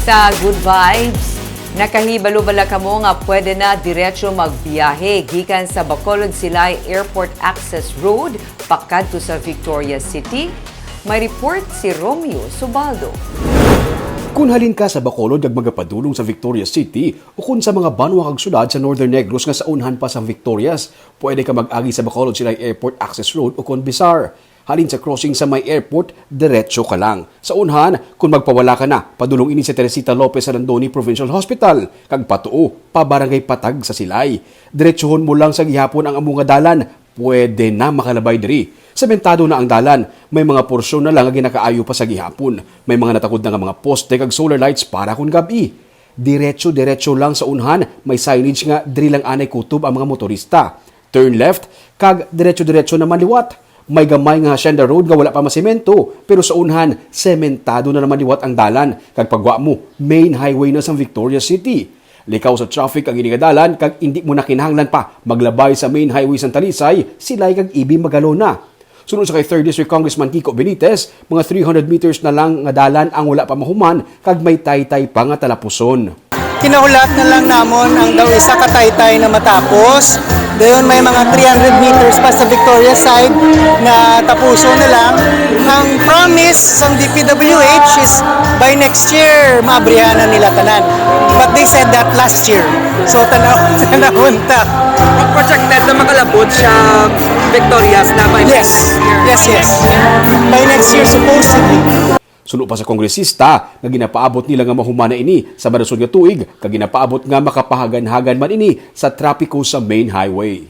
Sa Good Vibes, nakahibalo bala kamo nga pwede na diretso magbiyahe gikan sa Bacolod Silay Airport Access Road pakadto sa Victoria City. May report si Romeo Subaldo. Kung halin ka sa Bacolod kag magapadulong sa Victoria City o kung sa mga banwa kag syudad sa Northern Negros nga sa unhan pa sa Victorias, pwede ka mag-agi sa Bacolod Silay Airport Access Road o kon Bizarre. Halin sa crossing sa may airport, diretso ka lang. Sa unhan, kung magpawala ka na, padulong ini sa Teresita Lopez Arandoni Provincial Hospital, kag patuo, pabarangay Patag sa Silay. Diretsohon mo lang sa gihapon ang among nga dalan, pwede na makalabay diri. Sementado na ang dalan, may mga porsyon na lang nga ginakaayo pa sa gihapon. May mga natakod na nga mga poste kag solar lights para kung gabi. Diretso lang sa unhan, may signage nga diri lang anay kutob ang mga motorista. Turn left, kag diretso naman liwat. May gamay nga Hacienda Road nga wala pa masemento, pero sa unhan, sementado na naman liwat ang dalan. Kag pagwa mo, main highway na sa Victoria City. Likaw sa traffic ang inigadalan, kag hindi mo na kinahanglan pa maglabay sa main highway sa Talisay, silay kag ibi magalona. Sunod sa kay 3rd District Congressman Kiko Benitez, mga 300 meters na lang nga dalan ang wala pa mahuman, kag may taytay pa nga talapuson. Kinaulat na lang namon ang daw isa ka taytay na matapos. Dayon may mga 300 meters pa sa Victoria side na tapuso na lang. Ang promise ng DPWH is by next year maabrihan na nila tanan. But they said that last year. So tanahon ta. Projected na makalabot siya Victorias na by Yes. By next year supposedly. Suno pa sa kongresista nga ginapaabot nila nga mahumana ini sa marasod nga tuig kag ginapaabot nga makapahagan-hagan man ini sa trapiko sa main highway.